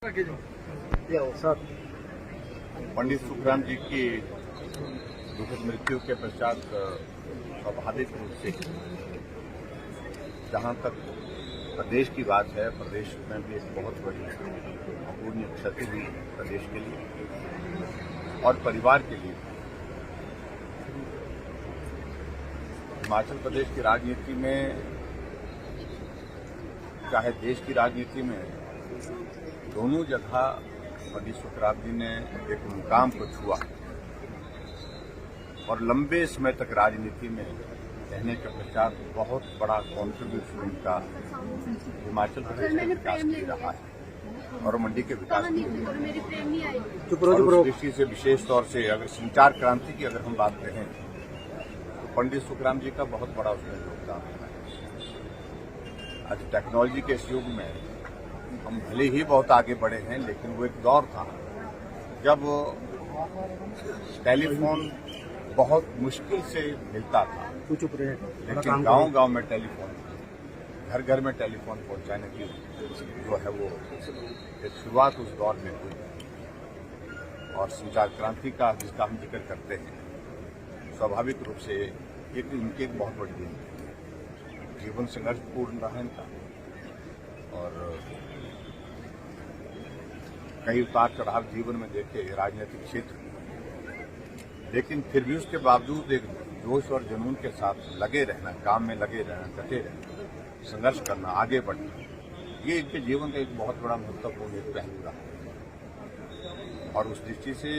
Sir, Pandit Sukhram जी की दुखद मृत्यु के पश्चात स्वाभाविक रूप से जहां तक प्रदेश की बात है, प्रदेश में भी एक बहुत बड़ी अपूर्णीय क्षति हुई प्रदेश के लिए और परिवार के लिए। हिमाचल प्रदेश की राजनीति में, चाहे देश की राजनीति में, दोनों जगह पंडित सुखराम जी ने एक मुकाम को छुआ और लंबे समय तक राजनीति में रहने के पश्चात बहुत बड़ा कॉन्ट्रीब्यूशन उनका हिमाचल प्रदेश के विकास के लिए रहा है और मंडी के विकास के लिए। और उस दृष्टि से विशेष तौर से अगर संचार क्रांति की अगर हम बात करें तो पंडित सुखराम जी का बहुत बड़ा उसमें योगदान है। आज टेक्नोलॉजी के इस युग में हम भले ही बहुत आगे बढ़े हैं, लेकिन वो एक दौर था जब टेलीफोन बहुत मुश्किल से मिलता था, लेकिन गांव-गांव में टेलीफोन, घर घर में टेलीफोन पहुंचाने की जो है वो एक शुरुआत उस दौर में हुई। और संचार क्रांति का जिसका हम जिक्र करते हैं, स्वाभाविक रूप से एक उनकी एक बहुत बड़ी देन थी। जीवन संघर्षपूर्ण रहा इनका और कई उतार चढ़ाव जीवन में देखे राजनीतिक क्षेत्र में, लेकिन फिर भी उसके बावजूद एक जोश और जुनून के साथ लगे रहना, काम में लगे रहना, डटे रहना, संघर्ष करना, आगे बढ़ना, ये इनके जीवन का एक बहुत बड़ा महत्वपूर्ण एक पहलू रहा। और उस दृष्टि से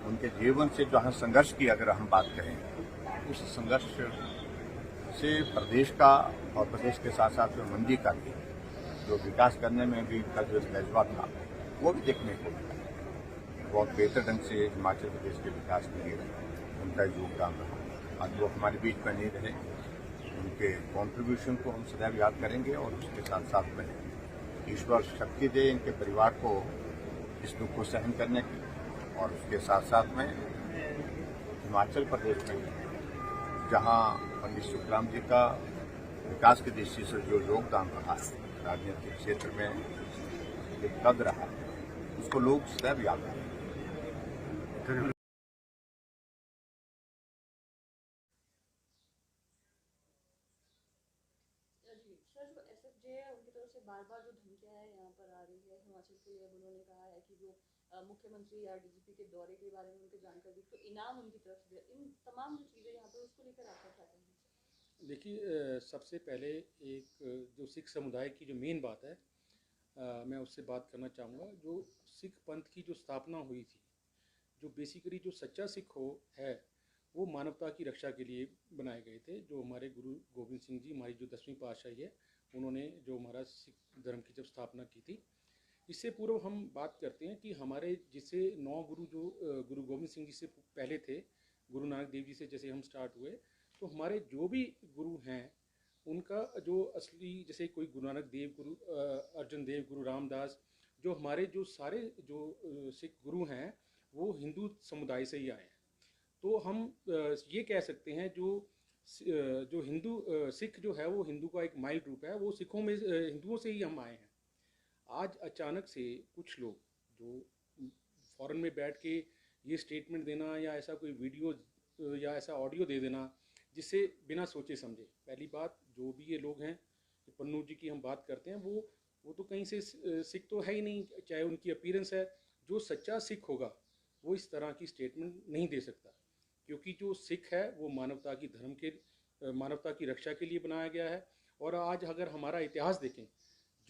उनके जीवन से जहाँ संघर्ष की अगर हम बात करें, उस संघर्ष से प्रदेश का और प्रदेश के साथ साथ में मंडी का भी जो विकास करने में भी इनका जो जज्बा था वो भी देखने को मिला। बहुत बेहतर ढंग से हिमाचल प्रदेश के विकास के लिए उनका योगदान रहा। आज वो हमारे बीच में नहीं रहे, उनके कॉन्ट्रीब्यूशन को हम सदैव याद करेंगे और उसके साथ साथ में ईश्वर शक्ति दे इनके परिवार को इस दुख को सहन करने की, और उसके साथ साथ में हिमाचल प्रदेश में जहां पंडित सुखराम जी का विकास की दृष्टि से जो योगदान रहा है, राजनीतिक क्षेत्र में जो कद रहा, उसको लोग सदैव याद रखेंगे। सर, जो एसएफजे है उनकी तरफ से बार-बार जो धमकियां है यहाँ पर आ रही है हिमाचल के लिए, उन्होंने कहा है कि जो मुख्यमंत्री या डीजीपी के दौरे के बारे में उनके जानकारी तो इनाम उनकी तरफ से, इन तमाम जो चीज़ें यहाँ पर उसको लेकर आपका क्या कहना है? देखिए, सबसे पहले एक जो सिख समुदाय की जो मेन बात है, मैं उससे बात करना चाहूँगा। जो सिख पंथ की जो स्थापना हुई थी, जो बेसिकली जो सच्चा सिख है वो मानवता की रक्षा के लिए बनाए गए थे। जो हमारे गुरु गोविंद सिंह जी, हमारी जो 10वीं पातशाही है, उन्होंने जो हमारा सिख धर्म की जब स्थापना की थी, इससे पूर्व हम बात करते हैं कि हमारे जिससे 9 गुरु जो गुरु गोविंद सिंह जी से पहले थे, गुरु नानक देव जी से जैसे हम स्टार्ट हुए, तो हमारे जो भी गुरु हैं उनका जो असली, जैसे कोई गुरु नानक देव, गुरु अर्जन देव, गुरु रामदास, जो हमारे जो सारे जो सिख गुरु हैं वो हिंदू समुदाय से ही आए हैं। तो हम ये कह सकते हैं जो हिंदू सिख जो है वो हिंदू का एक माइल्ड रूप है, वो सिखों में हिंदुओं से ही हम आए हैं। आज अचानक से कुछ लोग जो फॉरेन में बैठ के ये स्टेटमेंट देना या ऐसा कोई वीडियो या ऐसा ऑडियो दे देना जिससे बिना सोचे समझे, पहली बात जो भी ये लोग हैं, पन्नू जी की हम बात करते हैं, वो तो कहीं से सिख तो है ही नहीं, चाहे उनकी अपीयरेंस है। जो सच्चा सिख होगा वो इस तरह की स्टेटमेंट नहीं दे सकता, क्योंकि जो सिख है वो मानवता की धर्म के मानवता की रक्षा के लिए बनाया गया है। और आज अगर हमारा इतिहास देखें,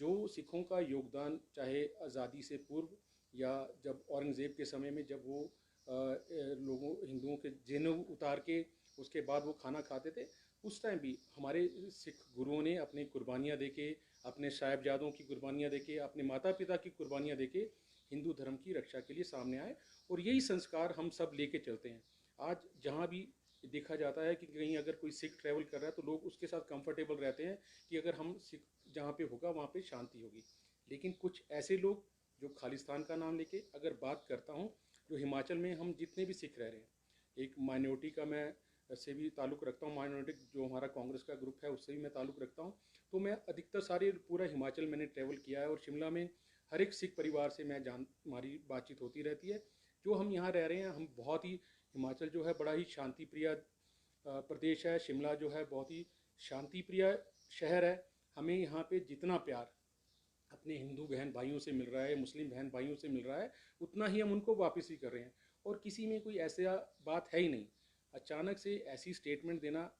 जो सिखों का योगदान, चाहे आज़ादी से पूर्व या जब औरंगज़ेब के समय में जब वो लोगों हिंदुओं के जेनू उतार के उसके बाद वो खाना खाते थे, उस टाइम भी हमारे सिख गुरुओं ने अपनी कुर्बानियाँ देके, अपने साहिबजादों की कुर्बानियाँ देके, अपने माता पिता की कुर्बानियाँ देके हिंदू धर्म की रक्षा के लिए सामने आए, और यही संस्कार हम सब लेके चलते हैं। आज जहाँ भी देखा जाता है कि कहीं अगर कोई सिख ट्रैवल कर रहा है तो लोग उसके साथ कंफर्टेबल रहते हैं कि अगर हम सिख जहाँ पे होगा वहाँ पे शांति होगी। लेकिन कुछ ऐसे लोग जो खालिस्तान का नाम लेके, अगर बात करता हूँ, जो हिमाचल में हम जितने भी सिख रह रहे हैं, एक माइनॉरिटी का मैं से भी ताल्लुक़ रखता हूँ, माइनॉरिटी जो हमारा कांग्रेस का ग्रुप है उससे भी मैं ताल्लुक़ रखता हूँ। तो मैं अधिकतर सारे पूरा हिमाचल मैंने ट्रैवल किया है, और शिमला में हर एक सिख परिवार से हमारी बातचीत होती रहती है। जो हम यहाँ रह रहे हैं, हम बहुत ही, हिमाचल जो है बड़ा ही शांति प्रिय प्रदेश है। शिमला जो है बहुत ही शांति प्रिय शहर है। हमें यहाँ पे जितना प्यार अपने हिंदू बहन भाइयों से मिल रहा है, मुस्लिम बहन भाइयों से मिल रहा है, उतना ही हम उनको वापस भी कर रहे हैं। और किसी में कोई ऐसा बात है ही नहीं। अचानक से ऐसी स्टेटमेंट देना,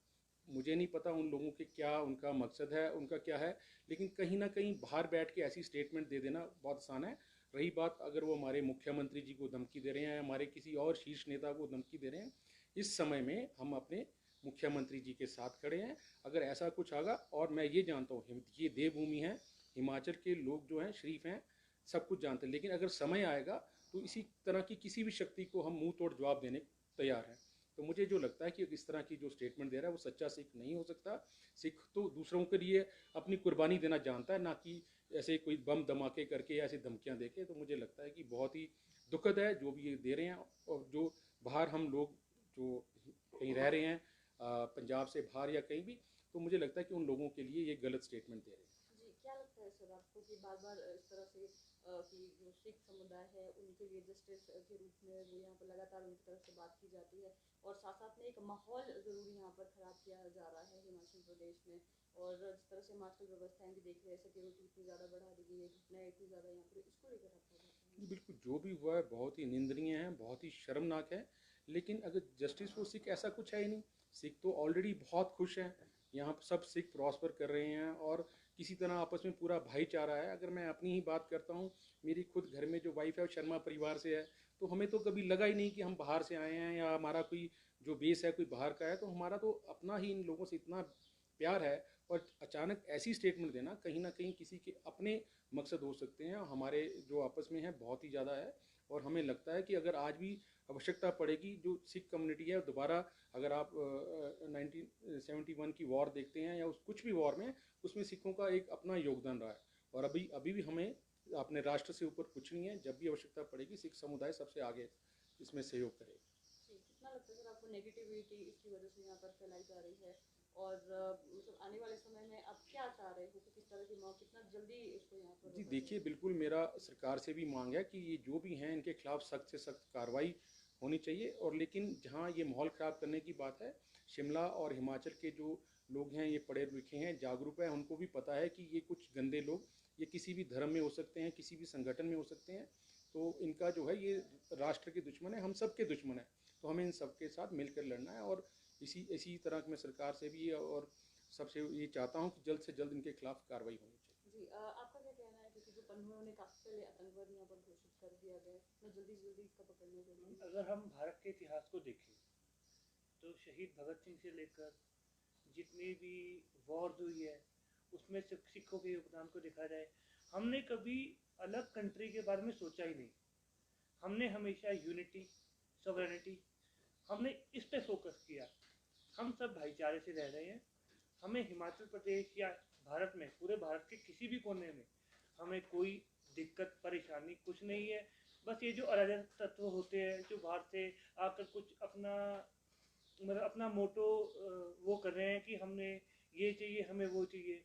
मुझे नहीं पता उन लोगों के क्या उनका मकसद है, उनका क्या है, लेकिन कहीं ना कहीं बाहर बैठ के ऐसी स्टेटमेंट दे देना बहुत आसान है। रही बात अगर वो हमारे मुख्यमंत्री जी को धमकी दे रहे हैं, हमारे किसी और शीर्ष नेता को धमकी दे रहे हैं, इस समय में हम अपने मुख्यमंत्री जी के साथ खड़े हैं। अगर ऐसा कुछ आगा, और मैं ये जानता हूँ ये देवभूमि है, हिमाचल के लोग जो हैं शरीफ हैं, सब कुछ जानते हैं, लेकिन अगर समय आएगा तो इसी तरह की किसी भी शक्ति को हम मुंह तोड़ जवाब देने को तैयार हैं। तो मुझे जो लगता है कि इस तरह की जो स्टेटमेंट दे रहा है वो सच्चा सिख नहीं हो सकता। सिख तो दूसरों के लिए अपनी कुर्बानी देना जानता है, ना कि ऐसे कोई बम धमाके करके या ऐसी धमकियां देके। तो मुझे लगता है कि बहुत ही दुखद है जो भी ये दे रहे हैं। और जो बाहर हम लोग जो कहीं रह रहे हैं, पंजाब से बाहर या कहीं भी, तो मुझे लगता है कि उन लोगों के लिए ये गलत स्टेटमेंट दे रहे हैं। जी, क्या लगता है सर आपको कि बार-बार इस तरह से कि जो सिख समुदाय है उनके लिए जस्टिस के रूप में वो यहाँ पर लगातार उनकी तरफ से बात की जाती है, और साथ-साथ में एक माहौल ज़रूर यहाँ पर ख़राब किया जा रहा है हिमाचल प्रदेश में। और जिस तरह से हम आजकल व्यवस्थाएँ भी देख रहे हैं, सिक्योरिटी इतनी ज़्यादा बढ़ा दी गई है, घटनाएँ इतनी ज़्यादा यहाँ पर, इसको लेकर आप क्या कहते हैं? जी बिल्कुल, जो भी हुआ है बहुत ही निंदनीय है, बहुत ही शर्मनाक है। लेकिन अगर जस्टिस फॉर सिख, ऐसा कुछ है ही नहीं। सिख तो ऑलरेडी बहुत खुश हैं, यहाँ पर सब सिख प्रॉस्पर कर रहे हैं और किसी तरह आपस में पूरा भाईचारा है। अगर मैं अपनी ही बात करता हूँ, मेरी खुद घर में जो वाइफ है वो शर्मा परिवार से है, तो हमें तो कभी लगा ही नहीं कि हम बाहर से आए हैं या हमारा कोई जो बेस है कोई बाहर का है। तो हमारा तो अपना ही इन लोगों से इतना प्यार है। और अचानक ऐसी स्टेटमेंट देना, कहीं ना कहीं किसी के अपने मकसद हो सकते हैं, हमारे जो आपस में है बहुत ही ज़्यादा है। और हमें लगता है कि अगर आज भी आवश्यकता पड़ेगी, जो सिख कम्युनिटी है दोबारा, अगर आप 1971 की वॉर देखते हैं या उस कुछ भी वॉर में, उसमें सिखों का एक अपना योगदान रहा है। और अभी अभी भी हमें अपने राष्ट्र से ऊपर कुछ नहीं है। जब भी आवश्यकता पड़ेगी सिख समुदाय सबसे आगे इसमें सहयोग करेगा। जी, कितना लगता है सर आपको नेगेटिविटी इसकी वजह से यहाँ पर फैलाई जा रही है? और मतलब आने वाले समय में आप क्या चाह रहे हो कि किस तरह की मौत कितना जल्दी इसको यहाँ पर जी रोका देखिए, जाए? बिल्कुल मेरा सरकार से भी मांग है कि ये जो भी हैं इनके खिलाफ सख्त से सख्त कार्रवाई होनी चाहिए। और लेकिन जहाँ ये माहौल ख़राब करने की बात है, शिमला और हिमाचल के जो लोग हैं ये पढ़े लिखे हैं, जागरूक हैं, उनको भी पता है कि ये कुछ गंदे लोग, ये किसी भी धर्म में हो सकते हैं, किसी भी संगठन में हो सकते हैं। तो इनका जो है ये राष्ट्र के दुश्मन है, हम सब के दुश्मन है। तो हमें इन सब के साथ मिलकर लड़ना है। और इसी तरह मैं सरकार से भी और सबसे ये चाहता हूँ कि जल्द से जल्द इनके खिलाफ कार्रवाई होनी चाहिए। जी, आपका क्या कहना है, क्योंकि जो पन्नुओं ने काफ़ी पहले आतंकवाद यहाँ पर घोषित कर दिया गया है, मैं जल्दी से जल्दी इसका पकड़ने के लिए? अगर हम भारत के इतिहास को देखें तो शहीद भगत सिंह से लेकर जितनी भी वॉर्स हुई है उसमें सिखों के योगदान को देखा जाए, हमने कभी अलग कंट्री के बारे में सोचा ही नहीं। हमने हमेशा यूनिटी, सॉवरेनिटी, हमने इस पे फोकस किया। हम सब भाईचारे से रह रहे हैं। हमें हिमाचल प्रदेश या भारत में, पूरे भारत के किसी भी कोने में हमें कोई दिक्कत परेशानी कुछ नहीं है। बस ये जो अराजक तत्व होते हैं जो बाहर से आकर कुछ अपना मतलब अपना मोटो वो कर रहे हैं कि हमने ये चाहिए, हमें वो चाहिए,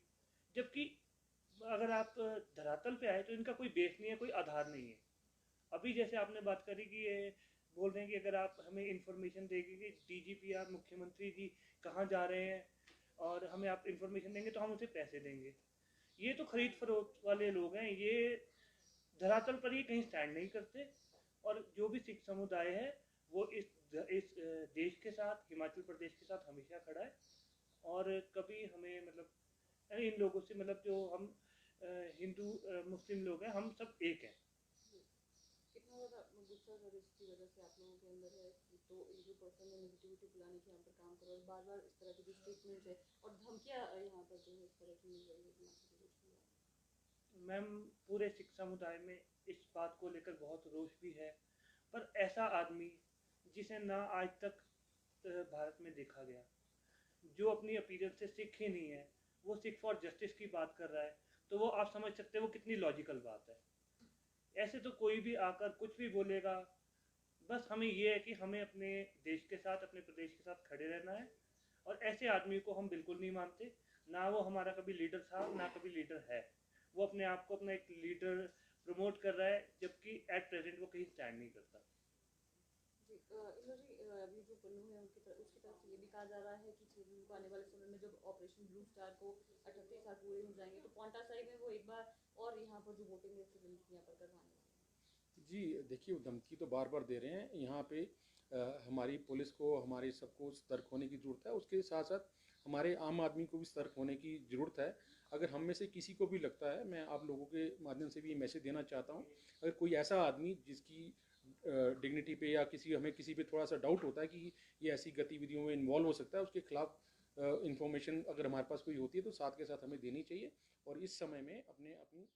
जबकि अगर आप धरातल पे आए तो इनका कोई बेस नहीं है, कोई आधार नहीं है। अभी जैसे आपने बात करी कि ये बोल रहे हैं कि अगर आप हमें इंफॉर्मेशन देंगे कि डीजीपी या मुख्यमंत्री जी कहाँ जा रहे हैं और हमें आप इंफॉर्मेशन देंगे तो हम उसे पैसे देंगे। ये तो खरीद फरोख्त वाले लोग हैं, ये धरातल पर ही कहीं स्टैंड नहीं करते। और जो भी सिख समुदाय है वो इस देश के साथ, हिमाचल प्रदेश के साथ हमेशा खड़ा है। और कभी हमें मतलब इन लोगों से मतलब जो हम हिंदू मुस्लिम लोग हैं, हम सब एक हैं। कितना ज़्यादा गुस्सा सर इसकी वजह से आप लोगों के अंदर है कि तो एक जो पर्सन है नेगेटिविटी फैलाने के यहाँ पर काम कर रहा है, बार बार इस तरह की जो स्टेटमेंट्स है और धमकियाँ यहाँ पर जो है इस तरह की मिल रही है हिमाचल प्रदेश में? मैम, पूरे सिख समुदाय में इस बात को लेकर बहुत रोष भी है। पर ऐसा आदमी जिसे ना आज तक भारत में देखा गया, जो अपनी अपीयरेंस से सिख ही नहीं है, वो सिख फॉर जस्टिस की बात कर रहा है, तो वो आप समझ सकते हैं वो कितनी लॉजिकल बात है। ऐसे तो कोई भी आकर कुछ भी बोलेगा। बस हमें ये है कि हमें अपने देश के साथ, अपने प्रदेश के साथ खड़े रहना है। और ऐसे आदमी को हम बिल्कुल नहीं मानते। ना वो हमारा कभी लीडर था, ना कभी लीडर है। वो अपने आप को अपना एक लीडर प्रमोट कर रहा है, जबकि एट प्रेजेंट वो कहीं स्टैंड नहीं करता। जी इंदु जी, अभी जो पन्नू है उसकी तरफ से ये भी कहा जा रहा है कि चीन को आने वाले समय में जब ऑपरेशन ब्लू स्टार को 38 साल पूरे हो जाएंगे तो पांवटा साहिब में वो एक बार और यहाँ पर जो वोटिंग है सिविल यहाँ पर करवाने वाले हैं। जी देखिए, वो धमकी तो बार बार दे रहे हैं। यहाँ पे हमारी पुलिस को, हमारे सबको सतर्क होने की ज़रूरत है। उसके साथ साथ हमारे आम आदमी को भी सतर्क होने की ज़रूरत है। अगर हम में से किसी को भी लगता है, मैं आप लोगों के माध्यम से भी ये मैसेज देना चाहता हूँ, अगर कोई ऐसा आदमी जिसकी डिग्निटी पे या हमें किसी पे थोड़ा सा डाउट होता है कि ये ऐसी गतिविधियों में इन्वॉल्व हो सकता है, उसके खिलाफ इंफॉर्मेशन अगर हमारे पास कोई होती है तो साथ के साथ हमें देनी चाहिए और इस समय में अपनी